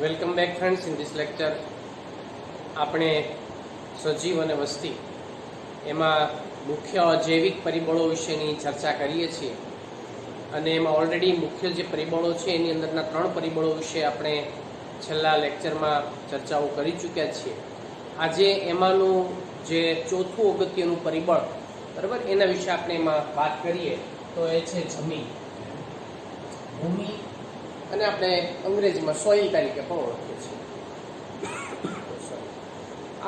Welcome back friends. In this lecture આપણે સજીવ અને વસ્તી એમાં મુખ્ય અજૈવિક પરિબળો વિશેની ચર્ચા કરીએ છીએ અને એમાં ઓલરેડી મુખ્ય જે પરિબળો છે એની અંદરના 3 પરિબળો વિશે આપણે છેલ્લા લેક્ચરમાં ચર્ચાઓ કરી ચૂક્યા છીએ. આજે એમાંનું જે ચોથું અગત્યનું પરિબળ, બરાબર, એના વિશે આપણે એમાં વાત કરીએ તો એ છે જમીન, ભૂમિ, અને આપણે અંગ્રેજીમાં સોઇલ તરીકે પણ ઓળખીએ છીએ.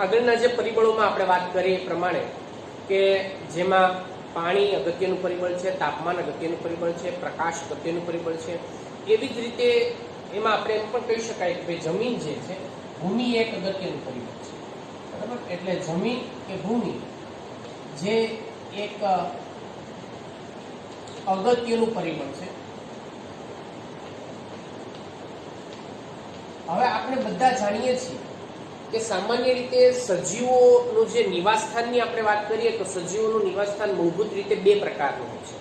આગળના જે પરિબળોમાં આપણે વાત કરીએ એ પ્રમાણે કે જેમાં પાણી અગત્યનું પરિબળ છે, તાપમાન અગત્યનું પરિબળ છે, પ્રકાશ અગત્યનું પરિબળ છે, એવી જ રીતે એમાં આપણે એમ પણ કહી શકાય કે ભાઈ જમીન જે છે, ભૂમિ એક અગત્યનું પરિબળ છે, બરાબર. એટલે જમીન કે ભૂમિ જે એક અગત્યનું પરિબળ છે. હવે આપણે બધા જાણીએ છીએ કે સામાન્ય રીતે સજીવોનું જે નિવાસસ્થાનની આપણે વાત કરીએ તો સજીવોનું નિવાસસ્થાન મૂળભૂત રીતે 2 પ્રકારનું હોય છે.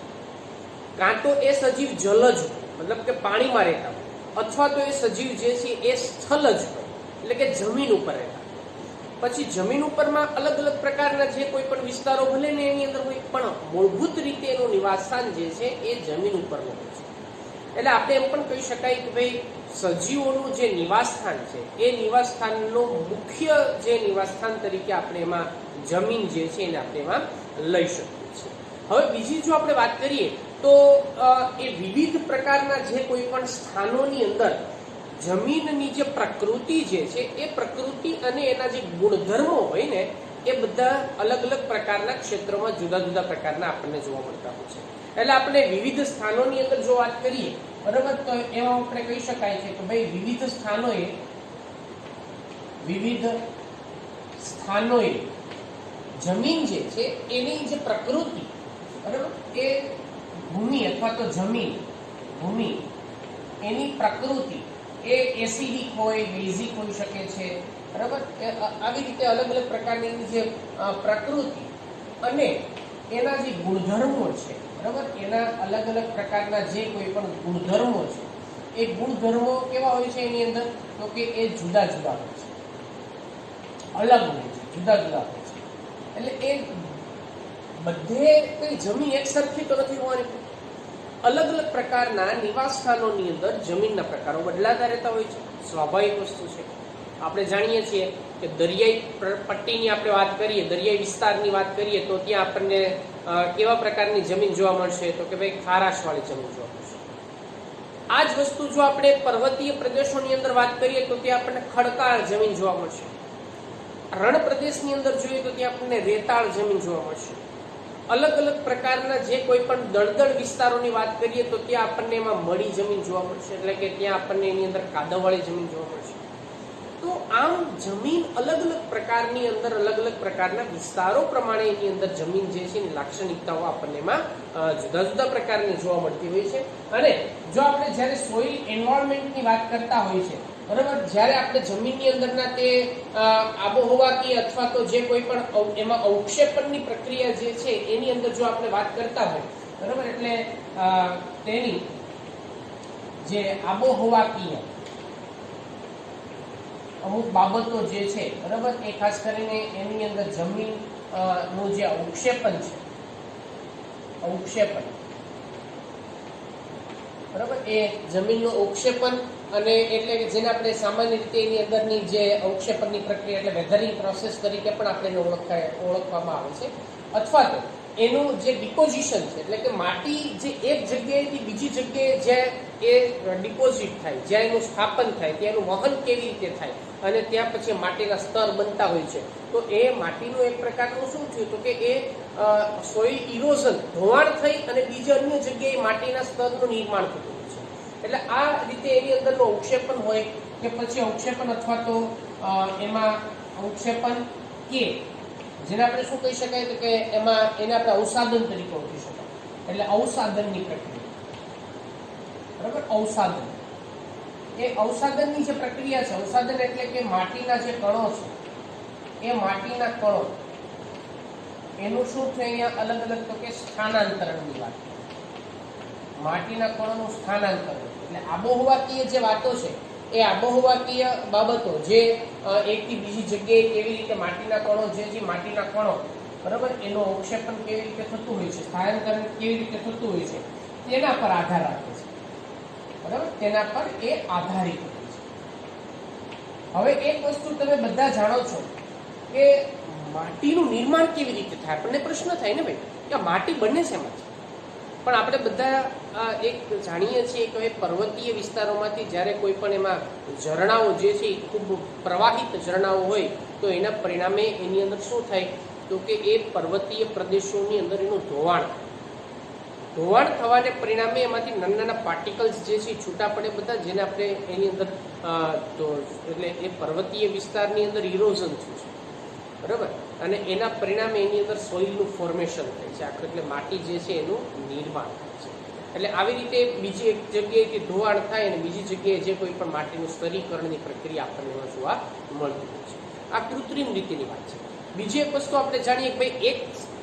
કાં તો એ સજીવ જલજ હોય, મતલબ કે પાણીમાં રહેતા હોય, અથવા તો એ સજીવ જે છે એ સ્થલજ હોય, એટલે કે જમીન ઉપર રહેતા હોય. પછી જમીન ઉપરમાં અલગ અલગ પ્રકારના જે કોઈ પણ વિસ્તારો ભલે ને એની અંદર હોય, પણ મૂળભૂત રીતે એનું નિવાસસ્થાન જે છે એ જમીન ઉપરનું હોય છે. એટલે આપણે એમ પણ કહી શકાય કે ભાઈ સજીવોનું જે નિવાસસ્થાન છે એ નિવાસસ્થાનનું મુખ્ય જે નિવાસસ્થાન તરીકે આપણે એમાં જમીન જે છે એને આપણે એમાં લઈ શકીએ છીએ. હવે બીજી જો આપણે વાત કરીએ તો એ વિવિધ પ્રકારના જે કોઈ પણ સ્થાનોની અંદર જમીનની જે પ્રકૃતિ જે છે એ પ્રકૃતિ અને એના જે ગુણધર્મો હોય ને એ બધા અલગ અલગ પ્રકારના ક્ષેત્રોમાં જુદા જુદા પ્રકારના આપણને જોવા મળતા હોય છે. એટલે આપણે વિવિધ સ્થાનોની અંદર જો વાત કરીએ, બરાબર, તો એમાં આપણે કહી શકાય છે કે ભાઈ વિવિધ સ્થાનોએ જમીન જે છે એની જે પ્રકૃતિ, બરાબર, એ ભૂમિ અથવા તો ભૂમિ એની પ્રકૃતિ એ એસિડિક હોય, બેઝિક હોઈ શકે છે, બરાબર. આવી રીતે અલગ અલગ પ્રકારની જે પ્રકૃતિ અને એના જે ગુણધર્મો છે, બરાબર, એના અલગ અલગ પ્રકારના જે કોઈ પણ ગુણધર્મો છે એ ગુણધર્મો કેવા હોય છે એની અંદર, તો કે એ જુદા જુદા હોય છે, અલગ હોય છે, જુદા જુદા હોય છે. એટલે એ બધે કઈ જમીન એક સરખી તો નથી હોવાની. અલગ અલગ પ્રકારના નિવાસ સ્થાનોની અંદર જમીનના પ્રકારો બદલાતા રહેતા હોય છે, સ્વાભાવિક વસ્તુ છે. આપણે જાણીએ છીએ કે દરિયાઈ પટ્ટીની આપણે વાત કરીએ, દરિયાઈ વિસ્તારની વાત કરીએ તો ત્યાં આપણને કેવા પ્રકારની જમીન જોવા મળશે, તો કે ભાઈ ખારાશવાળી જમીન જોવા મળશે. આ જ વસ્તુ જો આપણે પર્વતીય પ્રદેશોની અંદર વાત કરીએ તો ત્યાં આપણને ખડકાળ જમીન જોવા મળશે. રણ પ્રદેશની અંદર જોઈએ તો ત્યાં આપણને રેતાળ જમીન જોવા મળશે. અલગ અલગ પ્રકારના જે કોઈ પણ દળદળ વિસ્તારોની વાત કરીએ તો ત્યાં આપણને એમાં મળી જમીન જોવા મળશે, એટલે કે ત્યાં આપણને એની અંદર કાદવવાળી જમીન જોવા મળશે. તો આમ જમીન અલગ અલગ પ્રકારની અંદર અલગ અલગ પ્રકારના વિસ્તારો પ્રમાણે એની અંદર જમીન જે છે એની લાક્ષણિકતાઓ આપણને એમાં જુદા જુદા પ્રકારની જોવા મળતી હોય છે. અને જો આપણે જ્યારે સોઇલ એન્વાયરમેન્ટની વાત કરતા હોય છે, બરાબર, જ્યારે આપણે જમીનની અંદરના તે આબોહવાકીય અથવા તો જે કોઈ પણ એમાં અવક્ષેપણની પ્રક્રિયા જે છે એની અંદર જો આપણે વાત કરતા હોય, બરાબર, એટલે તેની જે આબોહવાકીય અમુક બાબતો જે છે, બરાબર, એ ખાસ કરીને એની અંદર જમીન નું જે અવક્ષેપણ છે, બરાબર, એ જમીનનું અવક્ષેપણ અને એટલે કે જેને આપણે સામાન્ય રીતે એની અંદરની જે અવક્ષેપણની પ્રક્રિયા એટલે વેધરિંગ પ્રોસેસ તરીકે પણ આપણે એને ઓળખવામાં આવે છે. અથવા તો એનું જે ડિપોઝિશન છે, એટલે કે માટી જે એક જગ્યાએથી બીજી જગ્યાએ જ્યાં એ ડિપોઝિટ થાય, જ્યાં એનું સ્થાપન થાય, ત્યાં એનું વહન કેવી રીતે થાય અને ત્યાં પછી માટીના સ્તર બનતા હોય છે. તો એ માટીનું એક પ્રકારનું શું થયું તો કે એ સોઇલ ઇરોઝન, ધોવાણ થઈ અને બીજી અન્ય જગ્યાએ માટીના સ્તરનું નિર્માણ થતું હોય છે. એટલે આ રીતે એની અંદરનો અવક્ષેપણ હોય કે પછી અવક્ષેપણ અથવા તો એમાં અવક્ષેપણ કે જેને આપણે શું કહી શકાય તો કે એમાં એને આપણે અવસાદન તરીકે ઓળખી શકાય. એટલે અવસાદનની પ્રક્રિયા, બરાબર, અવસાદન એ અવસાદનની જે પ્રક્રિયા છે, અવસાદન એટલે કે માટીના જે કણો છે એ માટીના કણો એનું શું છે અહીંયા અલગ અલગ તો કે સ્થાનાંતરણની વાત, માટીના કણોનું સ્થાનાંતરણ. એટલે આબોહવાકીય જે વાતો છે એ આબોહવાકીય બાબતો જે એકથી બીજી જગ્યાએ કેવી રીતે માટીના કણો જે માટીના કણો બરાબર એનું અવક્ષેપણ કેવી રીતે થતું હોય છે, સ્થાનાંતરણ કેવી રીતે થતું હોય છે, તેના પર આધાર રાખે છે બરાબર, તેના પર એ આધારિત હોય છે. હવે એક વસ્તુ તમે બધા જાણો છો કે માટીનું નિર્માણ કેવી રીતે થાય. આપણને પ્રશ્ન થાય ને ભાઈ કે માટી બને છે એમાંથી. પણ આપણે બધા એક જાણીએ છીએ કે પર્વતીય વિસ્તારોમાંથી જ્યારે કોઈ પણ એમાં ઝરણાઓ જે છે એ ખૂબ પ્રવાહિત ઝરણાઓ હોય તો એના પરિણામે એની અંદર શું થાય તો કે એ પર્વતીય પ્રદેશોની અંદર એનું ધોવાણ થવાને પરિણામે એમાંથી નાના નાના પાર્ટિકલ્સ જે છે છૂટા પડે બધા, જેને આપણે એની અંદર એટલે એ પર્વતીય વિસ્તારની અંદર ઇરોઝન થયું છે બરાબર, અને એના પરિણામે એની અંદર સોઇલનું ફોર્મેશન થાય છે આખું, એટલે માટી જે છે એનું નિર્માણ થાય છે. એટલે આવી રીતે બીજી એક જગ્યાએથી ધોવાણ થાય અને બીજી જગ્યાએ જે કોઈ પણ માટીનું સ્તરીકરણની પ્રક્રિયા આપણને એમાં જોવા મળતી હોય છે. આ કૃત્રિમ રીતની વાત છે. બીજી એક વસ્તુ આપણે જાણીએ કે ભાઈ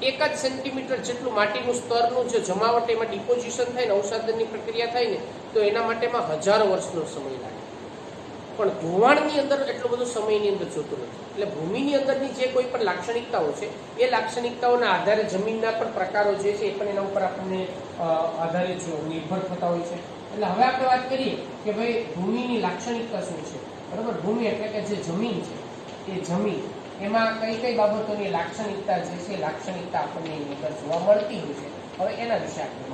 એક જ સેન્ટીમીટર જેટલું માટીનું સ્તરનું જે જમાવટ એમાં ડિપોઝિશન થાય ને અવસાદનની પ્રક્રિયા થાય ને તો એના માટેમાં હજારો વર્ષનો સમય લાગે. પણ ધોવાણની અંદર એટલો બધો સમયની અંદર જોતો નથી. એટલે ભૂમિની અંદરની જે કોઈ પણ લાક્ષણિકતાઓ છે એ લાક્ષણિકતાઓના આધારે જમીનના પણ પ્રકારો જે છે એ પણ એના ઉપર આપણને આધારે નિર્ભર થતા હોય છે. એટલે હવે આપણે વાત કરીએ કે ભાઈ ભૂમિની લાક્ષણિકતા શું છે બરાબર. ભૂમિ એટલે કે જે જમીન છે એ જમીન એમાં કઈ કઈ બાબતોની લાક્ષણિકતા જે છે લાક્ષણિકતા આપણને એની અંદર જોવા મળતી હોય છે. હવે એના વિશે આપણે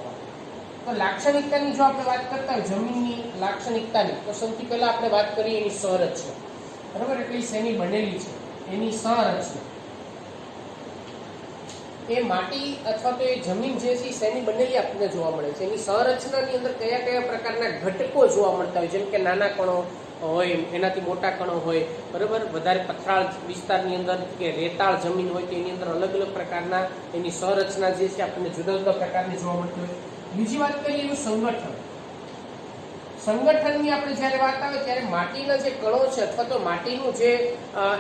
તો લાક્ષણિકતાની જો આપણે વાત કરતા હોય જમીનની લાક્ષણિકતાની તો સૌથી પહેલા આપણે વાત કરીએ એની સંરચના બરાબર. એટલે શેની બનેલી છે એની સંરચના. એ માટી અથવા તો એ જમીન જે છે શેની બનેલી આપણને જોવા મળે છે. એની સંરચનાની અંદર કયા કયા પ્રકારના ઘટકો જોવા મળતા હોય, જેમ કે નાના કણો હોય, એનાથી મોટા કણો હોય બરાબર. વધારે પથરાળ વિસ્તારની અંદર કે રેતાળ જમીન હોય તો એની અંદર અલગ અલગ પ્રકારના એની સંરચના જે છે આપણને જુદા જુદા પ્રકારની જોવા મળતી હોય. બીજી વાત કરીએ એનું સંગઠન. સંગઠનની આપણે જ્યારે વાત આવે ત્યારે માટીના જે કણો છે અથવા તો માટીનું જે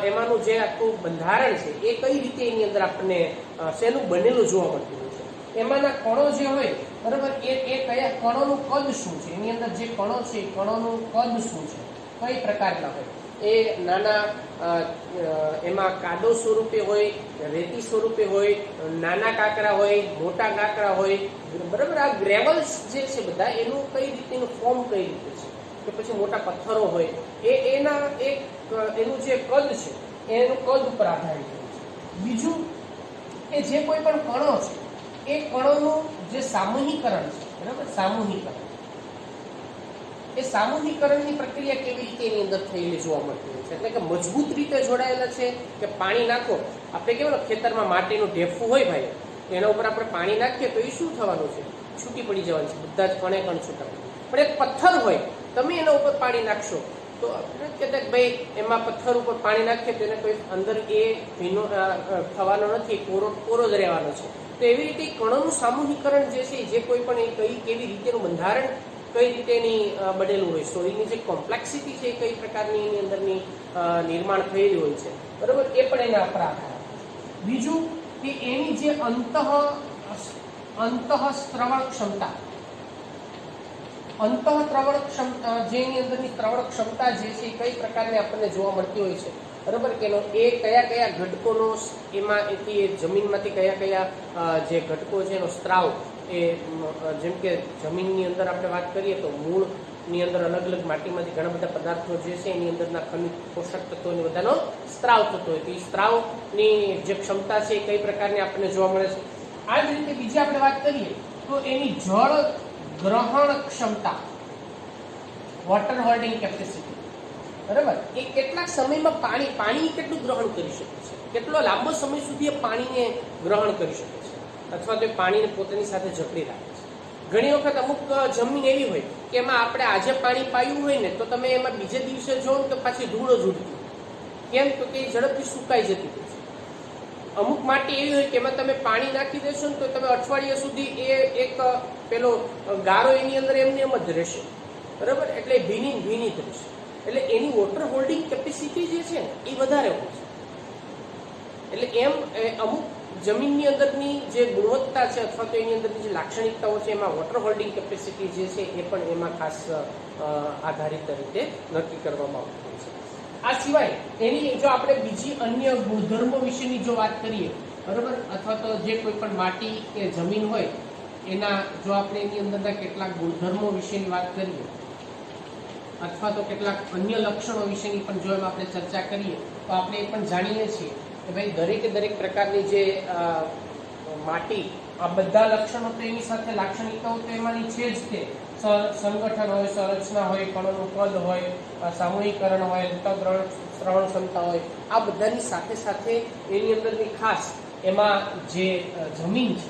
એમાંનું જે આખું બંધારણ છે એ કઈ રીતે એની અંદર આપણને શેનું બનેલું જોવા મળતું હોય છે. એમાંના કણો જે હોય બરાબર એ કયા કણોનું કદ શું છે, એની અંદર જે કણો છે એ કણોનું કદ શું છે, કઈ પ્રકારના હોય. એ નાના એમાં કાદવ સ્વરૂપે હોય, રેતી સ્વરૂપે હોય, નાના કાંકરા હોય, મોટા કાંકરા હોય બરાબર. આ ગ્રેવલ્સ જે છે બધા એનું કઈ રીતેનું ફોર્મ કઈ રીતે છે કે પછી મોટા પથ્થરો હોય એના એનું જે કદ છે એનું કદ ઉપર આધારિત હોય છે. બીજું કે જે કોઈ પણ કણો છે એ કણોનું જે સામૂહિકરણ છે બરાબર. સામૂહિકરણ એ સામૂહિકરણની પ્રક્રિયા કેવી રીતે એની અંદર થયેલી જોવા મળતી હોય છે. એટલે કે મજબૂત રીતે જોડાયેલા છે કે પાણી નાખો આપણે કેવું ખેતરમાં માટીનું ઢેફું હોય ભાઈ એના ઉપર આપણે પાણી નાખીએ તો એ શું થવાનું છે, છૂટી પડી જવાનું છે, બધા જ કણે કણ છૂટા. પણ એક પથ્થર હોય તમે એના ઉપર પાણી નાખશો તો આપણે કહેતા કે ભાઈ એમાં પથ્થર ઉપર પાણી નાખીએ તો એને કોઈ અંદર એ ભીનો થવાનો નથી, કોરો જ રહેવાનો છે. તો એવી રીતે કણોનું સામૂહિકરણ જે છે જે કોઈ પણ એ કેવી રીતેનું બંધારણ કઈ રીતે એની બનેલું હોય, સોઇલની જે કોમ્પ્લેક્સિટી છે કઈ પ્રકારની એની અંદરની નિર્માણ થયેલી હોય છે બરાબર. એ પણ એના પર આધાર. બીજું કે એની જે અંતઃસ્ત્રવણ ક્ષમતા, જે એની અંદરની ત્રવણ ક્ષમતા જે છે એ કઈ પ્રકારની આપણને જોવા મળતી હોય છે બરાબર. કે એ કયા કયા ઘટકોનો એમાંથી જમીનમાંથી કયા કયા જે ઘટકો છે એનો સ્ત્રાવ એ જેમ કે જમીનની અંદર આપણે વાત કરીએ તો મૂળની અંદર અલગ અલગ માટીમાંથી ઘણા બધા પદાર્થો જે છે એની અંદરના ખનિજ પોષક તત્વોની બધાનો સ્ત્રાવ થતો હોય તો એ સ્ત્રાવની જે ક્ષમતા છે એ કઈ પ્રકારની આપણને જોવા મળે છે. આ જ રીતે બીજી આપણે વાત કરીએ તો એની જળ ગ્રહણ ક્ષમતા, વોટર હોલ્ડિંગ કેપેસિટી બરાબર. એ કેટલાક સમયમાં પાણી કેટલું ગ્રહણ કરી શકે છે, કેટલો લાંબો સમય સુધી એ પાણીને ગ્રહણ કરી શકે છે અથવા તો પાણીને પોતાની સાથે જકડી રાખે છે. ઘણી વખત અમુક જમીન એવી હોય કે એમાં આપણે આજે પાણી પાયું હોય ને તો તમે એમાં બીજે દિવસે જો તો પાછી ધૂળ જ ઉડતી. કેમ તો કે ઝડપથી સુકાઈ જતી હોય છે. અમુક માટી એવી હોય કે એમાં તમે પાણી નાખી દેશો ને તો તમે અઠવાડિયા સુધી એ એક પેલો ગારો એની અંદર એમને એમ જ રહેશે બરાબર. એટલે ભીની જ રહેશે. એટલે એની વોટર હોલ્ડિંગ કેપેસિટી જે છે ને એ વધારે હોય છે. એટલે એમ અમુક જમીનની અંદરની જે ગુણવત્તા છે અથવા તો એની અંદરની જે લાક્ષણિકતાઓ છે એમાં વોટર હોલ્ડિંગ કેપેસિટી જે છે એ પણ એમાં ખાસ આધારિત રીતે નક્કી કરવામાં આવતી હોય છે. આ સિવાય એની જો આપણે બીજી અન્ય ગુણધર્મો વિશેની જો વાત કરીએ, બરાબર, અથવા તો જે કોઈ પણ માટી કે જમીન હોય એના જો આપણે એની અંદરના કેટલાક ગુણધર્મો વિશેની વાત કરીએ અથવા તો કેટલાક અન્ય લક્ષણો વિશેની પણ જો આપણે ચર્ચા કરીએ તો આપણે એ પણ જાણીએ છીએ કે ભાઈ દરેક પ્રકારની જે માટી, આ બધા લક્ષણો તો એની સાથે લાક્ષણિકતાઓ તો એમાંની છે જ. તે સંગઠન હોય, સંરચના હોય, કણોનું કદ હોય, સામૂહિકરણ હોય, શ્રવણ ક્ષમતા હોય, આ બધાની સાથે સાથે એની અંદરની ખાસ એમાં જે જમીન છે,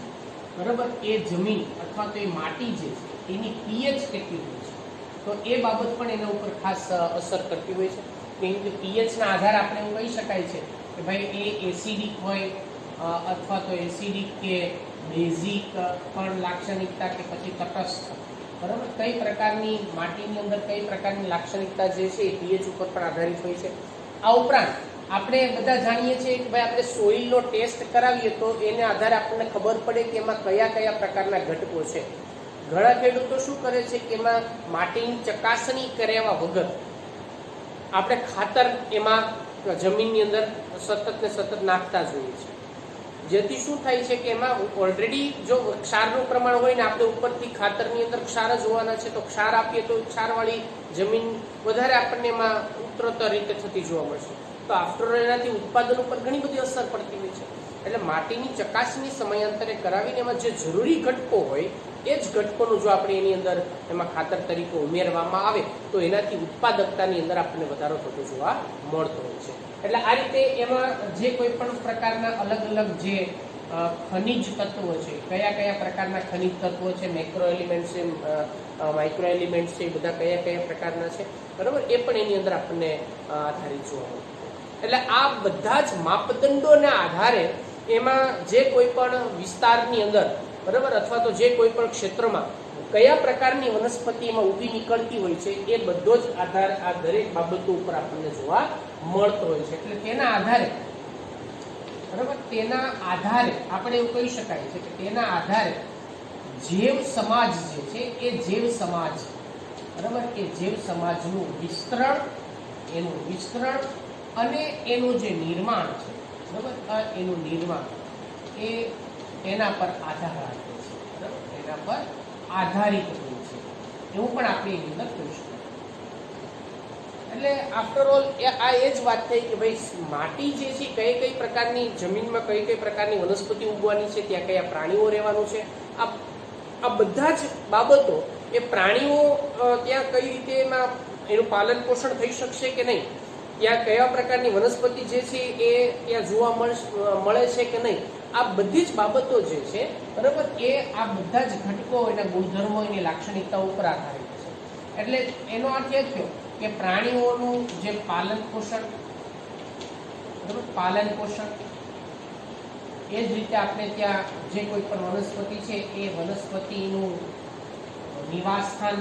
બરાબર, એ જમીન અથવા તો એ માટી જે છે એની પીએચ કેટલી હોય છે તો એ બાબત પણ એના ઉપર ખાસ અસર કરતી હોય છે. કેમ કે પીએચના આધારે આપણે એવું કહી શકાય છે કે ભાઈ એ એસિડિક હોય અથવા તો એસિડિક કે બેઝિક પણ લાક્ષણિકતા કે પછી તટસ્થ, બરાબર, કઈ પ્રકારની માટીની અંદર કઈ પ્રકારની લાક્ષણિકતા જે છે એ પીએચ ઉપર પણ આધારિત હોય છે. આ ઉપરાંત આપણે બધા જાણીએ છીએ કે ભાઈ આપણે સોઇલનો ટેસ્ટ કરાવીએ તો એને આધારે આપણને ખબર પડે કે એમાં કયા પ્રકારના ઘટકો છે. ઘણા ખેડૂતો શું કરે છે કે એમાં માટીની ચકાસણી કર્યા વગર આપણે ખાતર એમાં જમીનની અંદર સતત નાખતા જોઈએ છે, જેથી શું થાય છે કે એમાં ઓલરેડી જો ક્ષારનું પ્રમાણ હોય ને આપણે ઉપરથી ખાતરની અંદર ક્ષાર જ હોવાના છે તો ક્ષાર આપીએ તો ક્ષારવાળી જમીન વધારે આપણને એમાં ઉત્તરોત્તર રીતે થતી જોવા મળશે. તો આફ્ટર એનાથી ઉત્પાદન ઉપર ઘણી બધી અસર પડતી હોય છે. એટલે માટીની ચકાસણી સમયાંતરે કરાવીને એમાં જે જરૂરી ઘટકો હોય એ જ ઘટકોનું જો આપણે એની અંદર એમાં ખાતર તરીકે ઉમેરવામાં આવે તો એનાથી ઉત્પાદકતાની અંદર આપણને વધારો થતો જોવા મળતો હોય છે. એટલે આ રીતે એમાં જે કોઈ પણ પ્રકારના અલગ જે ખનિજ તત્વો છે, કયા પ્રકારના ખનિજ તત્વો છે, મેક્રો એલિમેન્ટ છે, માઇક્રો એલિમેન્ટ છે, એ બધા કયા પ્રકારના છે, બરાબર, એ પણ એની અંદર આપણને આધારિત જોવા મળે. એટલે આ બધા જ માપદંડોના આધારે એમાં જે કોઈ પણ વિસ્તારની અંદર, બરાબર, અથવા તો જે કોઈ પણ ક્ષેત્રમાં કયા પ્રકારની વનસ્પતિ એમાં ઊભી નીકળતી હોય છે એ બધો જ આધાર આ દરેક બાબતો ઉપર આપણને જોવા મળતો હોય છે. એટલે તેના આધારે, બરાબર, તેના આધારે આપણે એવું કહી શકાય છે કે તેના આધારે જૈવ સમાજ જે છે એ જૈવ સમાજ, બરાબર, એ જૈવ સમાજનું વિસ્તરણ અને એનું જે નિર્માણ છે, બરાબર, એનું નિર્માણ એ એના પર આધાર રાખે છે, બરાબર, એના પર આધારિત હોય છે એવું પણ આપણે એની અંદર કહી શકાય. એટલે આફ્ટર ઓલ આ એ જ વાત થઈ કે ભાઈ માટી જે છે કઈ પ્રકારની જમીનમાં કઈ પ્રકારની વનસ્પતિ ઉગવાની છે, ત્યાં કયા પ્રાણીઓ રહેવાનું છે, આ બધા જ બાબતો એ પ્રાણીઓ ત્યાં કઈ રીતે એમાં એનું પાલન પોષણ થઈ શકશે કે નહીં, ત્યાં કયા પ્રકારની વનસ્પતિ જે છે એ ત્યાં જોવા મળે છે કે નહીં, આ બધી જ બાબતો જે છે, બરાબર, એ આ બધા જ ઘટકો એના ગુણધર્મો એની લાક્ષણિકતાઓ ઉપર આધારિત છે. એટલે એનો અર્થ એ થયો કે પ્રાણીઓનું જે પાલન પોષણ, એ જ રીતે આપણે ત્યાં જે કોઈ પણ વનસ્પતિ છે એ વનસ્પતિનું નિવાસ સ્થાન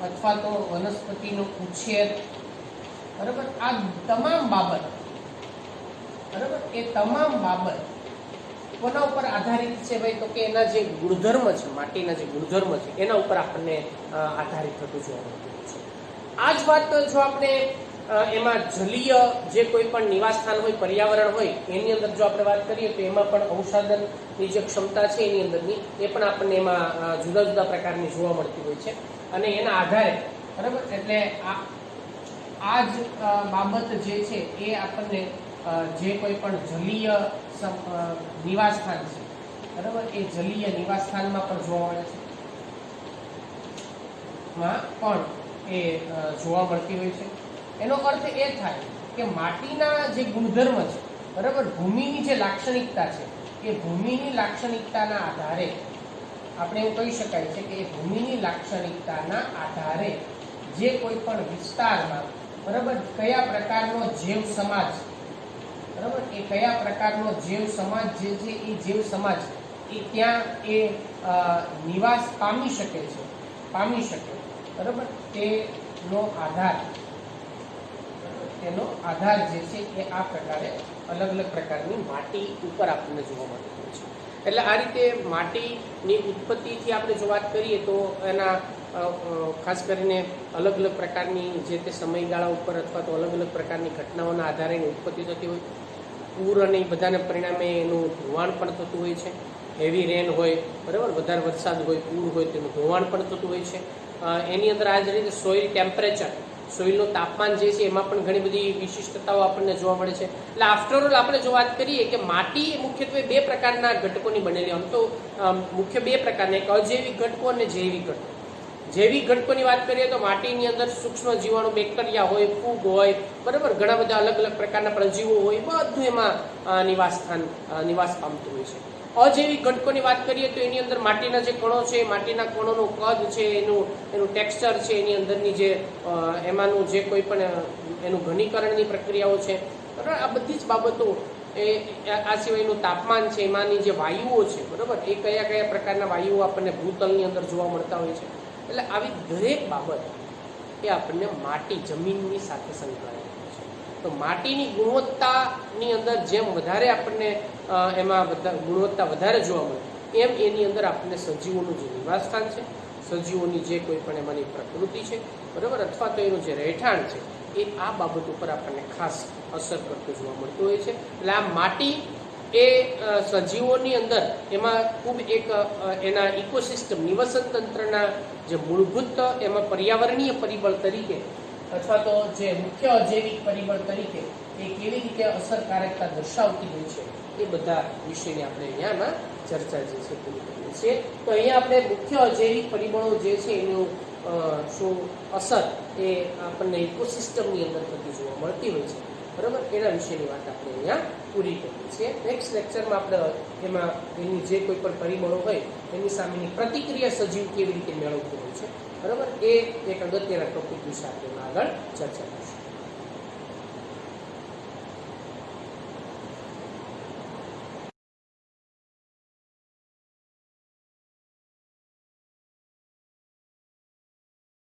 અથવા તો વનસ્પતિનો ઉછેર, બરાબર, આ તમામ બાબત, બરાબર, એ તમામ બાબત કોના ઉપર આધારિત છે ભાઈ, તો કે એના જે ગુણધર્મ છે, માટીના જે ગુણધર્મ છે એના ઉપર આપણને આધારિત થતું જોવા મળતું છે. આ જ વાત જો આપણે એમાં જલીય જે કોઈ પણ નિવાસ સ્થાન હોય, પર્યાવરણ હોય, એની અંદર જો આપણે વાત કરીએ તો એમાં પણ અવસાદનની જે ક્ષમતા છે એની અંદરની એ પણ આપણને એમાં જુદા પ્રકારની જોવા મળતી હોય છે. અને એના આધારે, બરાબર, એટલે આ જ બાબત જે છે એ આપણને જે કોઈ પણ જલીય નિવાસ સ્થાન છે, બરાબર, એ જલીય નિવાસ સ્થાનમાં પણ જોવા મળે છે, પણ એ જોવા મળતી હોય છે. એનો અર્થ એ થાય કે માટીના જે ગુણધર્મ છે, બરાબર, ભૂમિની જે લાક્ષણિકતા છે એ ભૂમિની લાક્ષણિકતાના આધારે આપણે એવું કહી શકાય છે કે એ ભૂમિની લાક્ષણિકતાના આધારે જે કોઈ પણ વિસ્તારમાં, બરાબર, કયા પ્રકારનો જૈવ સમાજ, બરાબર, એ કયા પ્રકારનો જૈવ સમાજ જે છે એ જૈવ સમાજ એ ત્યાં એ નિવાસ પામી શકે, બરાબર, તેનો આધાર એનો આધાર જે છે એ આ પ્રકારે અલગ અલગ પ્રકારની માટી ઉપર આપણને જોવા મળતું હોય છે. એટલે આ રીતે માટીની ઉત્પત્તિથી આપણે જો વાત કરીએ તો એના ખાસ કરીને અલગ અલગ પ્રકારની જે તે સમયગાળા ઉપર અથવા તો અલગ અલગ પ્રકારની ઘટનાઓના આધારે એની ઉત્પત્તિ થતી હોય. પૂર અને એ બધાને પરિણામે એનું ધોવાણ પણ થતું હોય છે. હેવી રેન હોય, બરાબર, વધારે વરસાદ હોય, પૂર હોય તેનું ધોવાણ પણ થતું હોય છે. એની અંદર આ જ રીતે સોઇલ ટેમ્પરેચર, સોઇલનું તાપમાન જે છે એમાં પણ ઘણી બધી વિશિષ્ટતાઓ આપણને જોવા મળે છે. એટલે આફ્ટરઓલ આપણે જો વાત કરીએ કે માટી મુખ્યત્વે બે પ્રકારના ઘટકોની બનેલી, આમ તો મુખ્ય બે પ્રકારના, એક અજૈવિક ઘટકો અને જૈવિક ઘટકો. જૈવિક ઘટકોની વાત કરીએ તો માટીની અંદર સૂક્ષ્મ જીવાણુ, બેક્ટેરિયા હોય, ફૂગ હોય, બરાબર, ઘણા બધા અલગ અલગ પ્રકારના પ્રજીવો હોય, બધું એમાં નિવાસ પામતું હોય છે. અજૈવિક ઘટકોની વાત કરીએ તો એની અંદર માટીના જે કણો છે, માટીના કણોનું કદ છે, એનું ટેક્સચર છે, એની અંદરની જે એમાંનું જે કોઈ પણ એનું ઘનીકરણની પ્રક્રિયાઓ છે, બરાબર, આ બધી જ બાબતો એ આ સિવાયનું તાપમાન છે, એમાંની જે વાયુઓ છે, બરાબર, એ કયા કયા પ્રકારના વાયુઓ આપણને ભૂતલની અંદર જોવા મળતા હોય છે. એટલે આવી દરેક બાબત એ આપણને માટી, જમીનની સાથે સંકળાયેલી છે. તો માટીની ગુણવત્તાની અંદર જેમ વધારે આપણને એમાં ગુણવત્તા વધારે જોવા મળે, એમ એની અંદર આપણને સજીવોનું જે નિવાસસ્થાન છે, સજીવોની જે કોઈ પણ એમાંની પ્રકૃતિ છે, બરાબર, અથવા તો એનું જે રહેઠાણ છે, એ આ બાબત ઉપર આપણને ખાસ અસર કરતું જોવા મળતું હોય છે. એટલે આ માટી એ સજીવોની અંદર એમાં ખૂબ એક એના ઇકોસિસ્ટમ, નિવસન તંત્રના જે મૂળભૂત એમાં પર્યાવરણીય પરિબળ તરીકે અથવા તો જે મુખ્ય અજૈવિક પરિબળ તરીકે એ કેવી રીતે અસરકારકતા દર્શાવતી હોય છે, એ બધા વિષયની આપણે અહીંયાના ચર્ચા જે છે પૂરી કરીએ છીએ. તો અહીંયા આપણે મુખ્ય અજૈવિક પરિબળો જે છે એનું શું અસર એ આપણને ઇકોસિસ્ટમની અંદર થતી જોવા મળતી હોય છે, બરાબર, એના વિશેની વાત આપણે અહીંયા પૂરી કરીએ છીએ. નેક્સ્ટ લેક્ચરમાં આપણે એમાં એની જે કોઈ પણ પરિબળો હોય એની સામેની પ્રતિક્રિયા સજીવ કેવી રીતે મેળવતું હોય છે, બરાબર, એ એક અગત્યના ટોપિક વિશે આપણે આગળ ચર્ચા કરીશું.